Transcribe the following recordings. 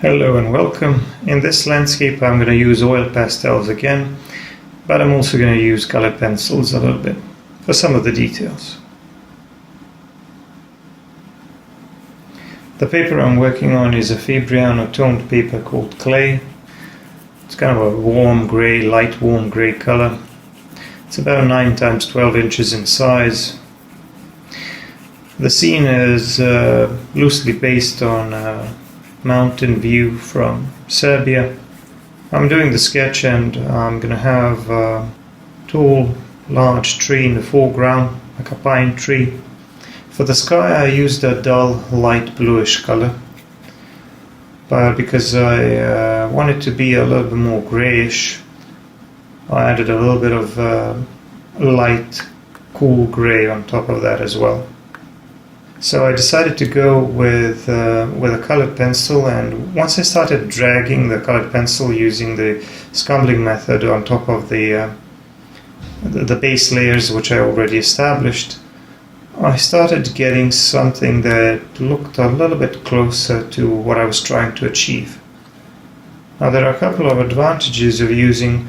Hello and welcome. In this landscape I'm going to use oil pastels again, but I'm also going to use colored pencils a little bit for some of the details. The paper I'm working on is a Foreground toned paper called Clay. It's kind of a warm grey, light warm grey color. It's about 9 times 12 inches in size. The scene is loosely based on a mountain view from Serbia. I'm doing the sketch and I'm going to have a tall, large tree in the foreground, like a pine tree. For the sky I used a dull, light bluish color, but because I want it to be a little bit more grayish, I added a little bit of light, cool grey on top of that as well. So I decided to go with a colored pencil, and once I started dragging the colored pencil using the scumbling method on top of the base layers which I already established, I started getting something that looked a little bit closer to what I was trying to achieve. Now there are a couple of advantages of using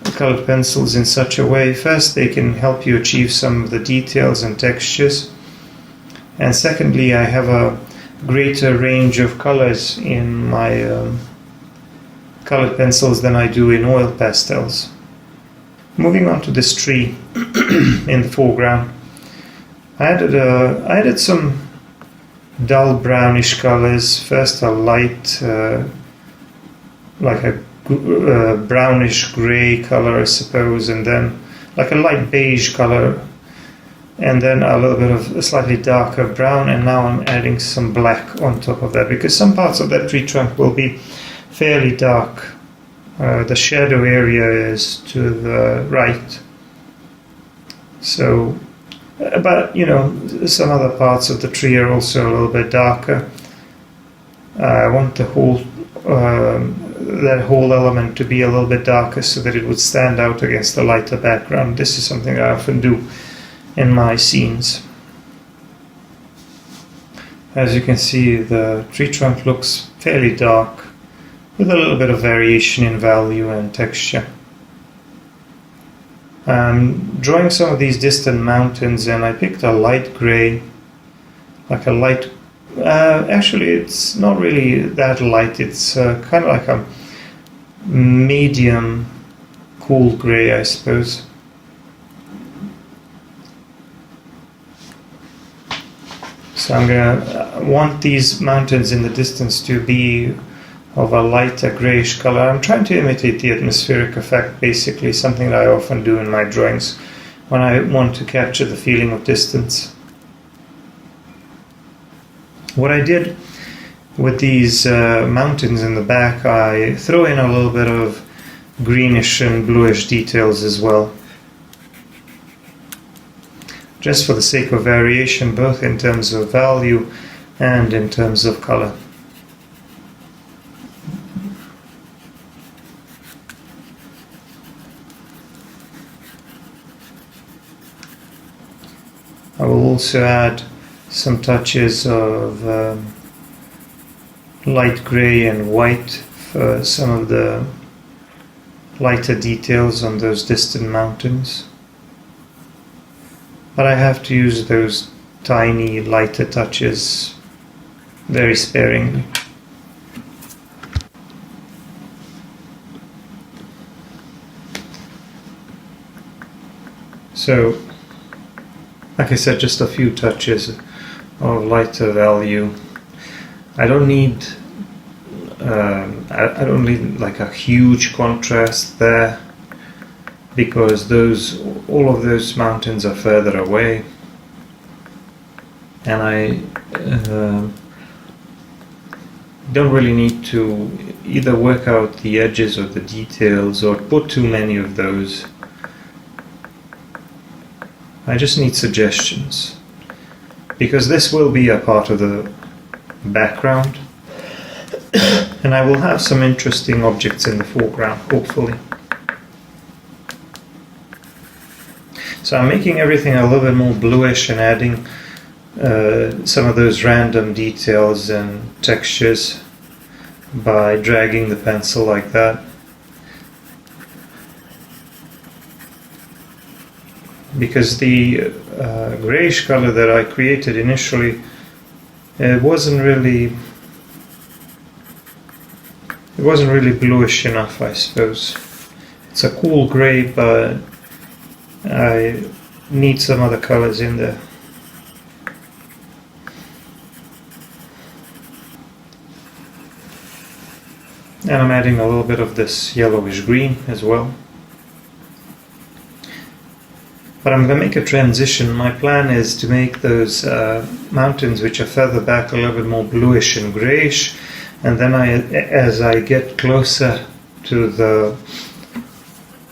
colored pencils in such a way. First, they can help you achieve some of the details and textures. And secondly, I have a greater range of colors in my colored pencils than I do in oil pastels. Moving on to this tree in the foreground, I added some dull brownish colors. First a light, like a brownish gray color I suppose, and then like a light beige color, and then a little bit of a slightly darker brown, and now I'm adding some black on top of that because some parts of that tree trunk will be fairly dark. The shadow area is to the right, so but you know, some other parts of the tree are also a little bit darker. I want the whole that whole element to be a little bit darker so that it would stand out against the lighter background. This is something I often do in my scenes. As you can see, the tree trunk looks fairly dark with a little bit of variation in value and texture. I'm drawing some of these distant mountains, and I picked a light grey, like a light, actually it's not really that light, it's kind of like a medium cool grey I suppose. So I'm gonna want these mountains in the distance to be of a lighter greyish color. I'm trying to imitate the atmospheric effect, basically, something that I often do in my drawings when I want to capture the feeling of distance. What I did with these mountains in the back, I throw in a little bit of greenish and bluish details as well, just for the sake of variation, both in terms of value and in terms of color. I will also add some touches of light grey and white for some of the lighter details on those distant mountains. But I have to use those tiny lighter touches very sparingly. So, like I said, just a few touches of lighter value. I don't need like a huge contrast there, because all of those mountains are further away, and I don't really need to either work out the edges or the details or put too many of those. I just need suggestions, because this will be a part of the background and I will have some interesting objects in the foreground, hopefully. So I'm making everything a little bit more bluish and adding some of those random details and textures. by dragging the pencil like that. Because the grayish color that I created initially, it wasn't really bluish enough, I suppose. It's a cool grey, but I need some other colors in there. And I'm adding a little bit of this yellowish green as well. But I'm going to make a transition. My plan is to make those mountains which are further back a little bit more bluish and greyish, and then as I get closer to the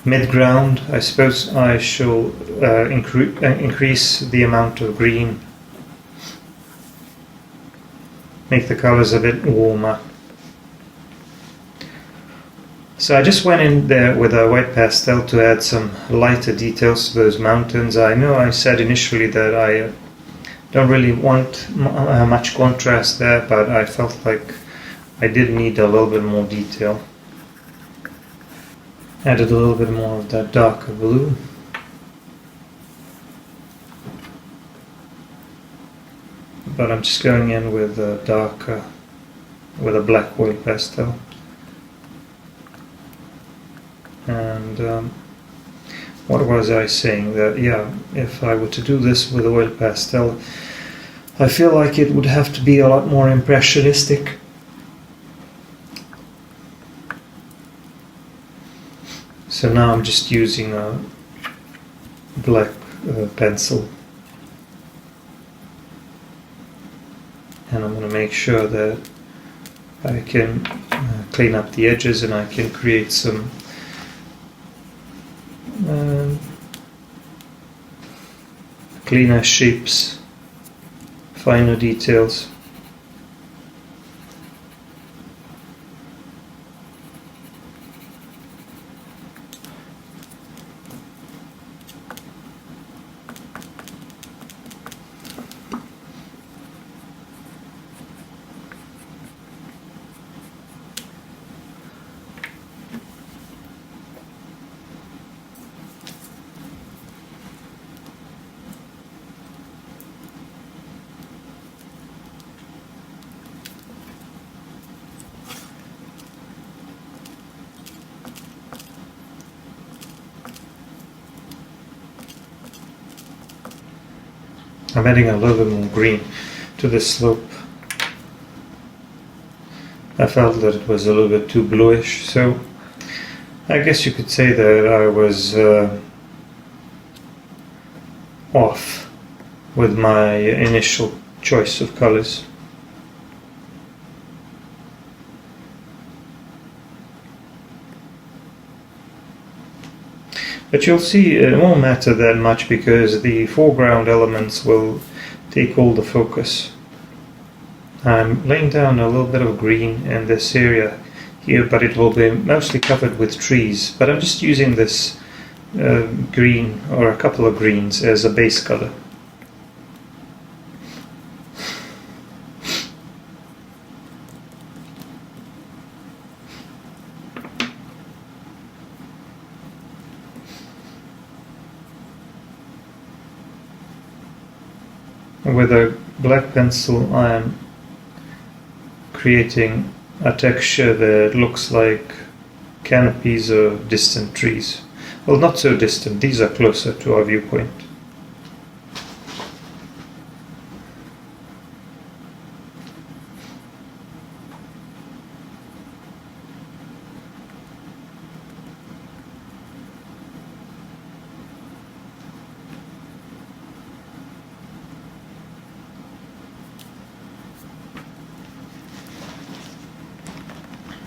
midground, I suppose I shall increase the amount of green, make the colors a bit warmer. So I just went in there with a white pastel to add some lighter details to those mountains. I know I said initially that I don't really want much contrast there, but I felt like I did need a little bit more detail. Added a little bit more of that darker blue. But I'm just going in with a darker, with a black white pastel. And what was I saying? That yeah, if I were to do this with oil pastel, I feel like it would have to be a lot more impressionistic. So now I'm just using a black pencil, and I'm going to make sure that I can clean up the edges and I can create some cleaner shapes, finer details. I'm adding a little bit more green to the slope. I felt that it was a little bit too bluish, so I guess you could say that I was off with my initial choice of colors. But you'll see it won't matter that much because the foreground elements will take all the focus. I'm laying down a little bit of green in this area here, but it will be mostly covered with trees. But I'm just using this green or a couple of greens as a base color. With a black pencil I am creating a texture that looks like canopies of distant trees. Well, not so distant, these are closer to our viewpoint.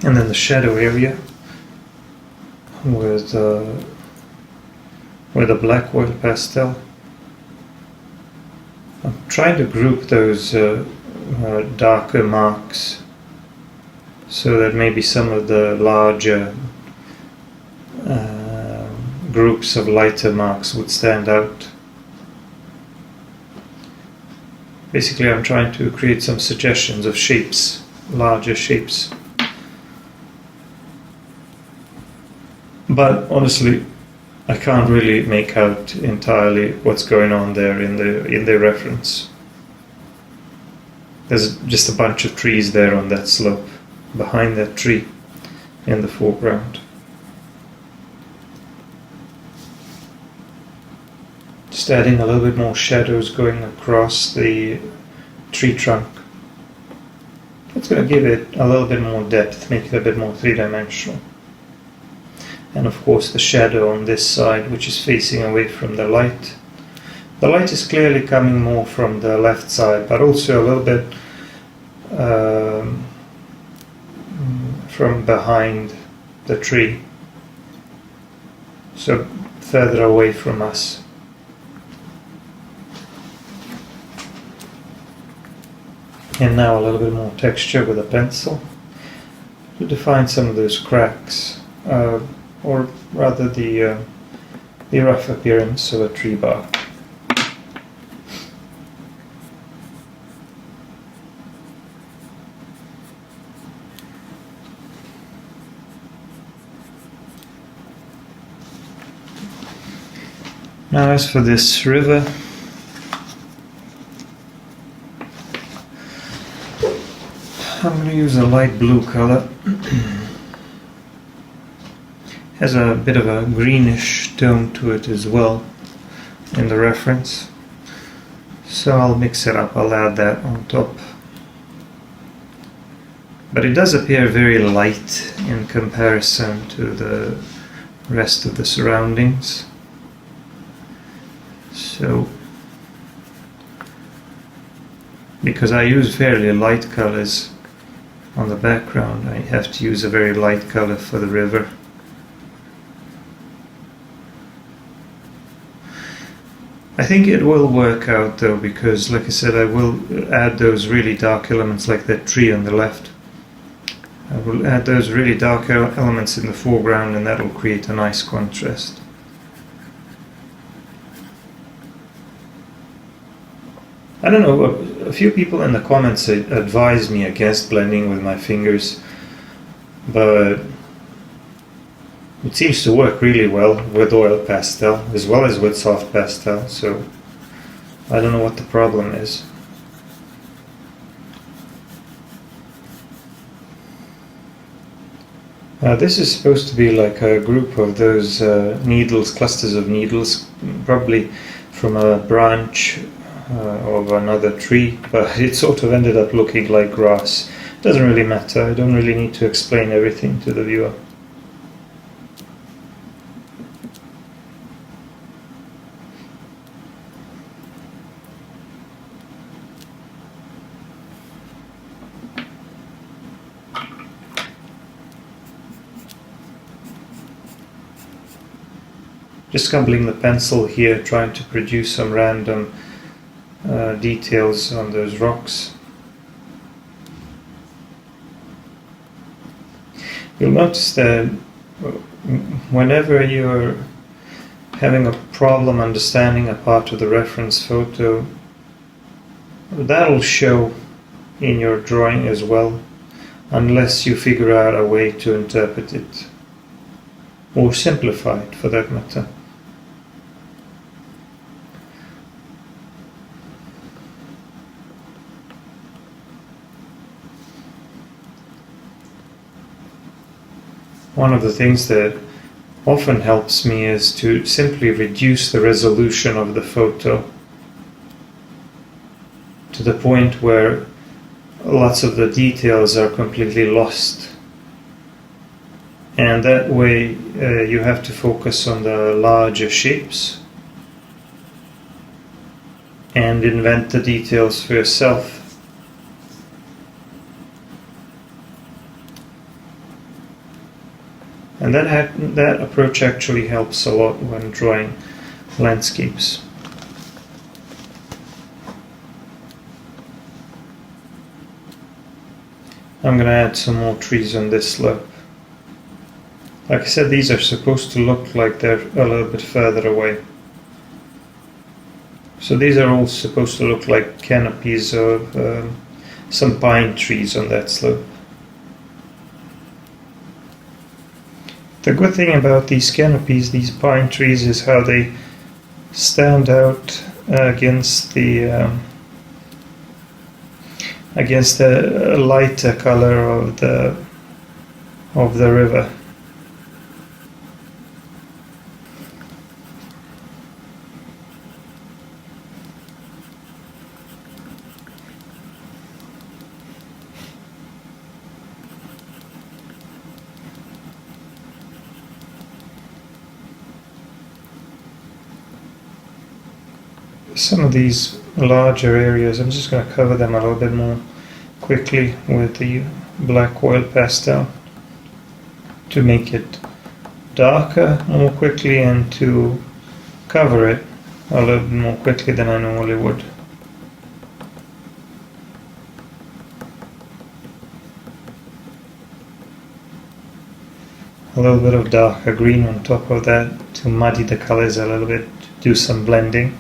And then the shadow area with a black oil pastel. I'm trying to group those darker marks so that maybe some of the larger groups of lighter marks would stand out. Basically, I'm trying to create some suggestions of shapes, larger shapes. But honestly, I can't really make out entirely what's going on there in the reference. There's just a bunch of trees there on that slope, behind that tree in the foreground. Just adding a little bit more shadows going across the tree trunk. It's going to give it a little bit more depth, make it a bit more three-dimensional. And of course the shadow on this side, which is facing away from the light. The light is clearly coming more from the left side, but also a little bit from behind the tree, so further away from us. And now a little bit more texture with a pencil to define some of those cracks, or rather the rough appearance of a tree bark. Now as for this river, I'm going to use a light blue color. Has a bit of a greenish tone to it as well in the reference. So I'll mix it up, I'll add that on top. But it does appear very light in comparison to the rest of the surroundings. So, because I use fairly light colors on the background, I have to use a very light color for the river. I think it will work out though, because like I said, I will add those really dark elements like that tree on the left. I will add those really dark elements in the foreground, and that will create a nice contrast. I don't know, a few people in the comments advised me against blending with my fingers, but it seems to work really well with oil pastel as well as with soft pastel, so I don't know what the problem is. This is supposed to be like a group of those needles, clusters of needles, probably from a branch of another tree, but it sort of ended up looking like grass. Doesn't really matter, I don't really need to explain everything to the viewer. Just scumbling the pencil here, trying to produce some random details on those rocks. You'll notice that whenever you're having a problem understanding a part of the reference photo, that'll show in your drawing as well, unless you figure out a way to interpret it, or simplify it for that matter. One of the things that often helps me is to simply reduce the resolution of the photo to the point where lots of the details are completely lost. And that way you have to focus on the larger shapes and invent the details for yourself. And that approach actually helps a lot when drawing landscapes. I'm going to add some more trees on this slope. Like I said, these are supposed to look like they're a little bit further away. So these are all supposed to look like canopies of some pine trees on that slope. The good thing about these canopies, these pine trees, is how they stand out against the lighter color of the river. Some of these larger areas, I'm just going to cover them a little bit more quickly with the black oil pastel to make it darker more quickly and to cover it a little bit more quickly than I normally would. A little bit of darker green on top of that to muddy the colors a little bit, do some blending.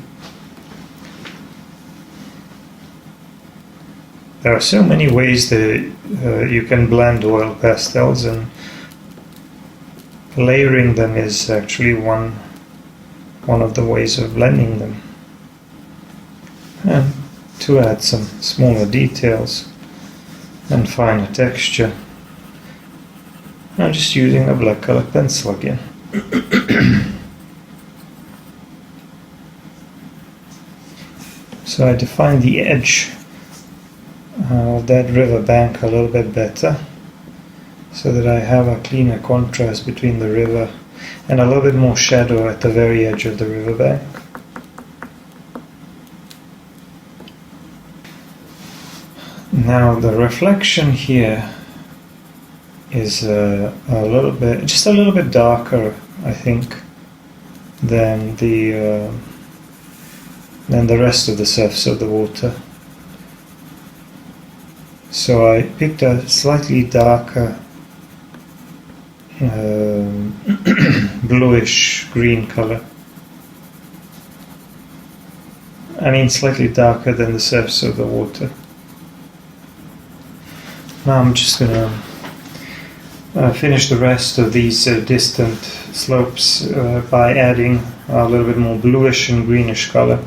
There are so many ways that you can blend oil pastels, and layering them is actually one of the ways of blending them. And to add some smaller details and finer texture, I'm just using a black colored pencil again. So I define the edge of that river bank a little bit better, so that I have a cleaner contrast between the river and a little bit more shadow at the very edge of the river bank. Now the reflection here is just a little bit darker, I think, than the rest of the surface of the water. So I picked a slightly darker bluish green color. I mean slightly darker than the surface of the water. Now I'm just going to finish the rest of these distant slopes by adding a little bit more bluish and greenish color,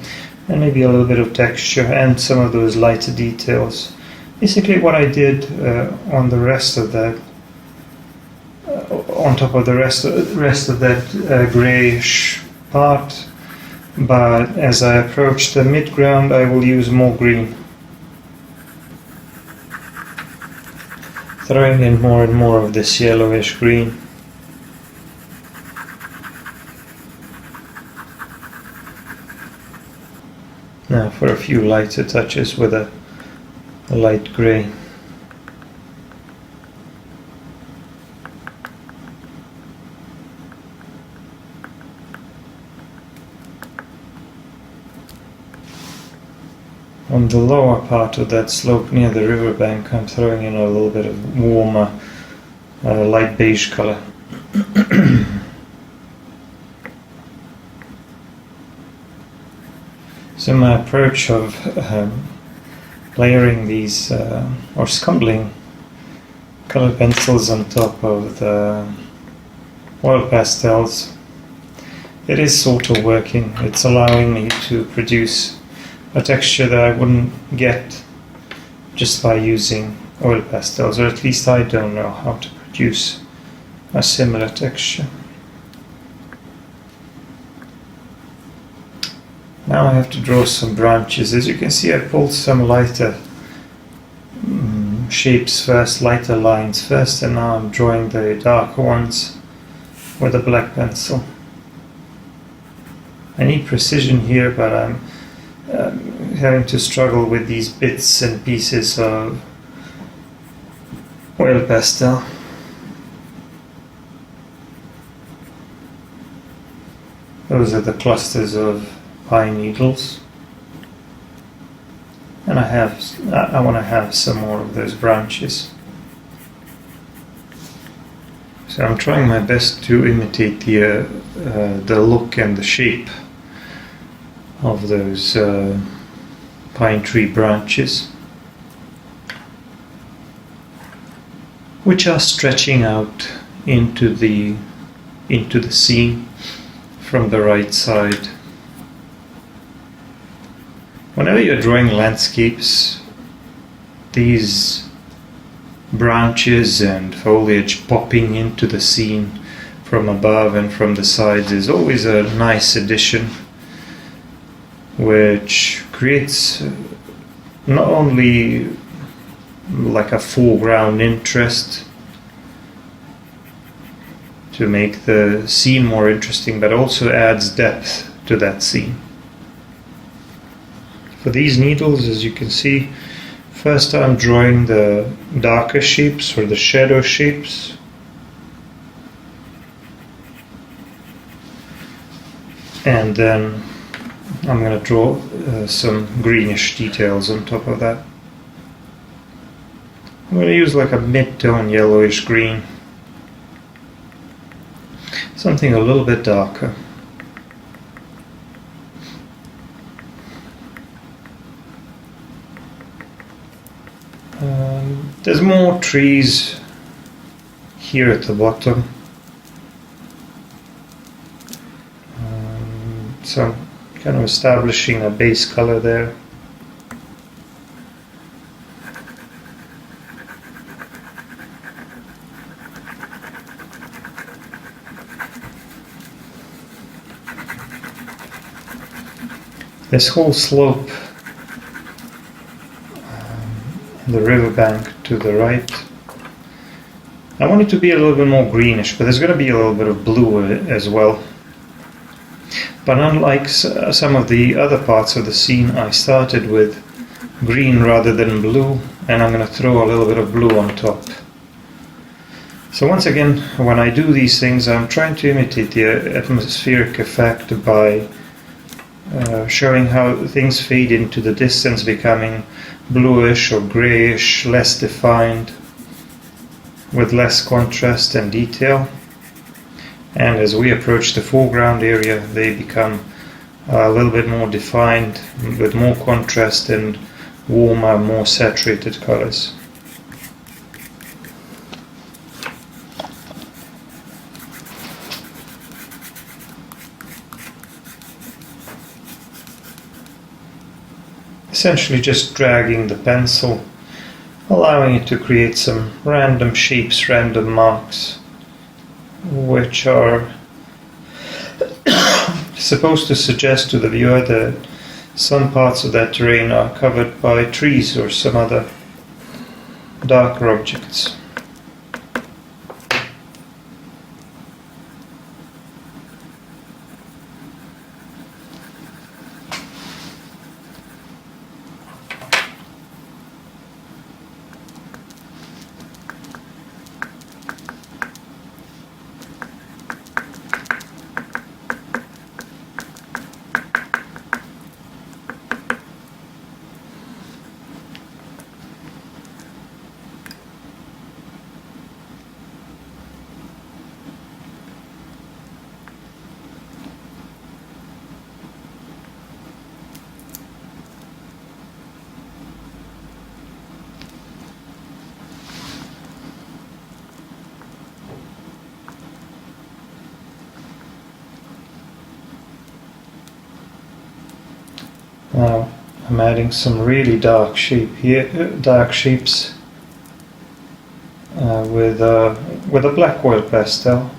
and maybe a little bit of texture and some of those lighter details. Basically what I did on the rest of that, on top of the rest of that greyish part, but as I approach the midground I will use more green, throwing in more and more of this yellowish green. Now for a few lighter touches with a light grey. On the lower part of that slope near the riverbank, I'm throwing in a little bit of warmer light beige color. So my approach of layering these or scumbling colored pencils on top of the oil pastels, it is sort of working. It's allowing me to produce a texture that I wouldn't get just by using oil pastels, or at least I don't know how to produce a similar texture. Now I have to draw some branches. As you can see, I pulled some lighter shapes first, lighter lines first, and now I'm drawing the darker ones with a black pencil. I need precision here, but I'm having to struggle with these bits and pieces of oil pastel. Those are the clusters of pine needles, and I want to have some more of those branches. So I'm trying my best to imitate the look and the shape of those pine tree branches, which are stretching out into the into the scene from the right side. Whenever you're drawing landscapes, these branches and foliage popping into the scene from above and from the sides is always a nice addition, which creates not only like a foreground interest to make the scene more interesting, but also adds depth to that scene. For these needles, as you can see, first I'm drawing the darker shapes or the shadow shapes. And then I'm going to draw some greenish details on top of that. I'm going to use like a mid-tone yellowish green. Something a little bit darker. There's more trees here at the bottom. So I'm kind of establishing a base color there. This whole slope, the riverbank to the right, I want it to be a little bit more greenish, but there's going to be a little bit of blue as well. But unlike some of the other parts of the scene, I started with green rather than blue, and I'm going to throw a little bit of blue on top. So once again, when I do these things, I'm trying to imitate the atmospheric effect by showing how things fade into the distance, becoming bluish or grayish, less defined, with less contrast and detail. And as we approach the foreground area, they become a little bit more defined, with more contrast and warmer, more saturated colors. Essentially just dragging the pencil, allowing it to create some random shapes, random marks, which are supposed to suggest to the viewer that some parts of that terrain are covered by trees or some other darker objects. Now I'm adding some really dark shapes with a black oil pastel,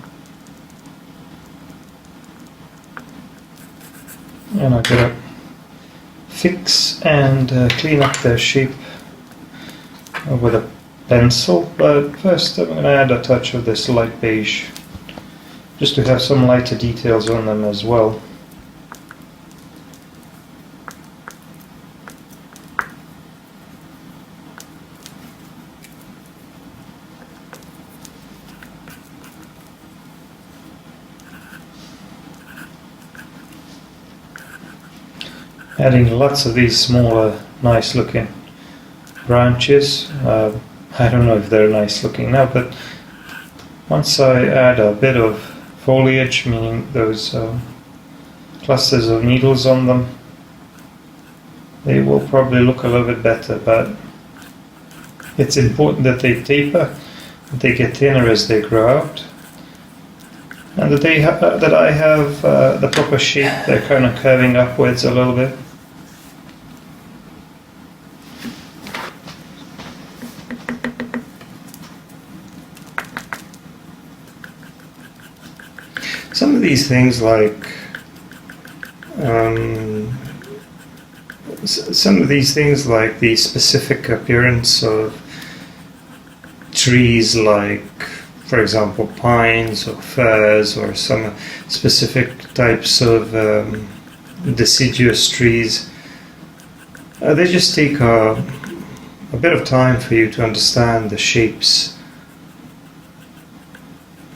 and I'm gonna fix and clean up their shape with a pencil. But first I'm gonna add a touch of this light beige, just to have some lighter details on them as well. Adding lots of these smaller, nice looking branches. I don't know if they're nice looking now, but once I add a bit of foliage, meaning those clusters of needles on them, they will probably look a little bit better. But it's important that they taper, that they get thinner as they grow out, And that I have the proper shape, they're kind of curving upwards a little bit. Some of these things like the specific appearance of trees, like for example pines or firs, or some specific types of deciduous trees, they just take a bit of time for you to understand the shapes,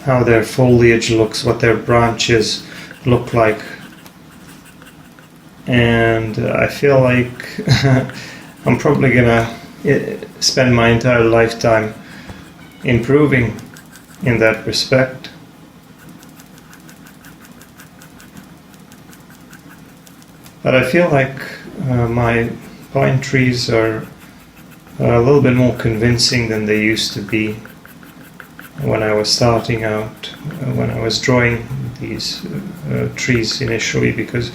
how their foliage looks, what their branches look like. And I feel like I'm probably gonna spend my entire lifetime improving in that respect. But I feel like my pine trees are a little bit more convincing than they used to be when I was starting out, when I was drawing these trees initially, because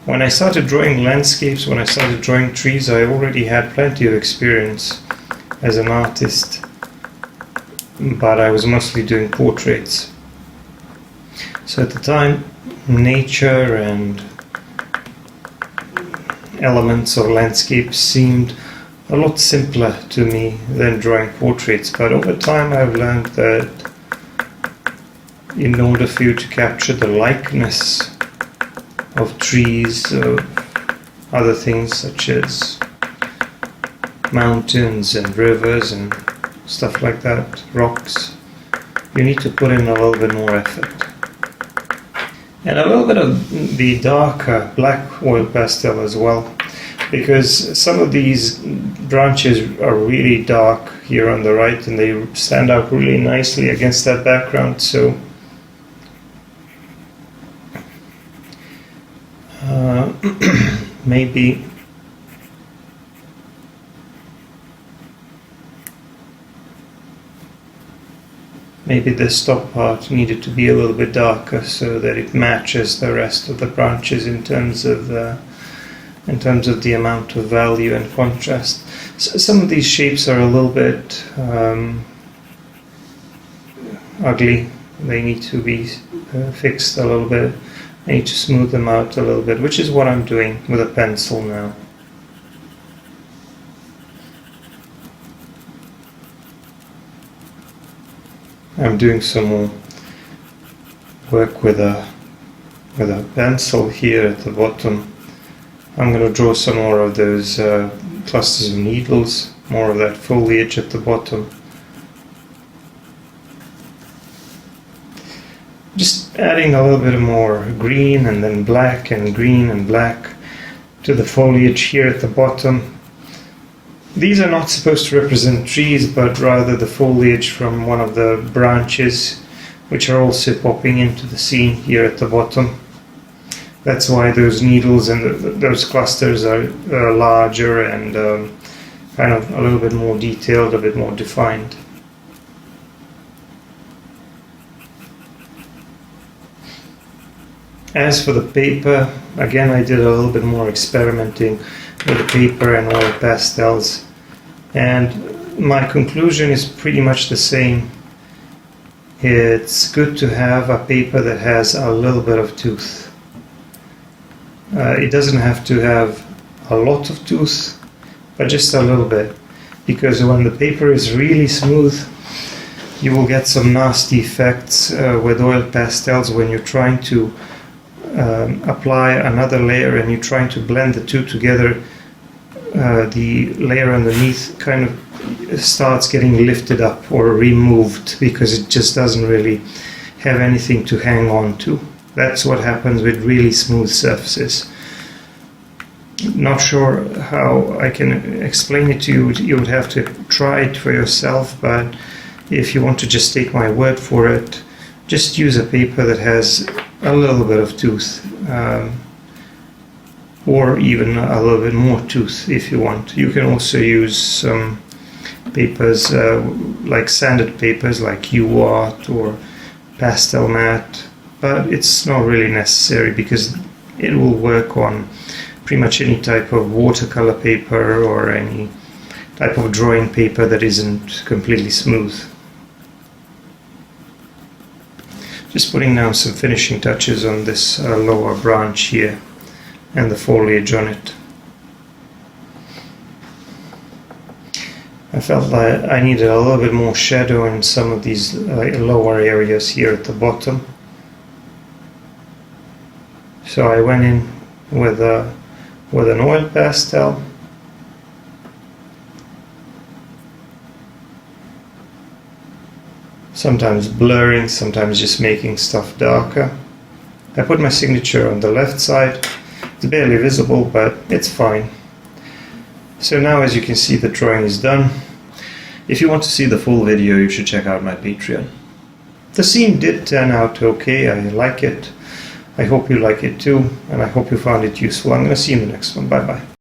when I started drawing landscapes, when I started drawing trees, I already had plenty of experience as an artist, but I was mostly doing portraits. So at the time, nature and elements of landscapes seemed a lot simpler to me than drawing portraits, but over time I've learned that in order for you to capture the likeness of trees, of other things such as mountains and rivers and stuff like that, rocks, you need to put in a little bit more effort. And a little bit of the darker black oil pastel as well, because some of these branches are really dark here on the right and they stand out really nicely against that background. So maybe this top part needed to be a little bit darker so that it matches the rest of the branches in terms of the amount of value and contrast. So some of these shapes are a little bit ugly. They need to be fixed a little bit. I need to smooth them out a little bit, which is what I'm doing with a pencil now. I'm doing some more work with a pencil here at the bottom. I'm going to draw some more of those clusters of needles, more of that foliage at the bottom. Just adding a little bit more green and then black and green and black to the foliage here at the bottom. These are not supposed to represent trees, but rather the foliage from one of the branches, which are also popping into the scene here at the bottom. That's why those needles and those clusters are larger and kind of a little bit more detailed, a bit more defined. As for the paper, again I did a little bit more experimenting with the paper and oil pastels, and my conclusion is pretty much the same. It's good to have a paper that has a little bit of tooth. It doesn't have to have a lot of tooth, but just a little bit, because when the paper is really smooth, you will get some nasty effects with oil pastels when you're trying to apply another layer and you're trying to blend the two together. The layer underneath kind of starts getting lifted up or removed because it just doesn't really have anything to hang on to. That's what happens with really smooth surfaces. Not sure how I can explain it to you. You would have to try it for yourself, but if you want to just take my word for it, just use a paper that has a little bit of tooth, or even a little bit more tooth if you want. You can also use some papers like sanded papers like UART or Pastel matte but it's not really necessary because it will work on pretty much any type of watercolor paper or any type of drawing paper that isn't completely smooth. Just putting down some finishing touches on this lower branch here and the foliage on it. I felt that I needed a little bit more shadow in some of these lower areas here at the bottom. So I went in with an oil pastel. Sometimes blurring, sometimes just making stuff darker. I put my signature on the left side. It's barely visible, but it's fine. So now, as you can see, the drawing is done. If you want to see the full video, you should check out my Patreon. The scene did turn out okay. I like it. I hope you like it too, and I hope you found it useful. I'm going to see you in the next one. Bye bye.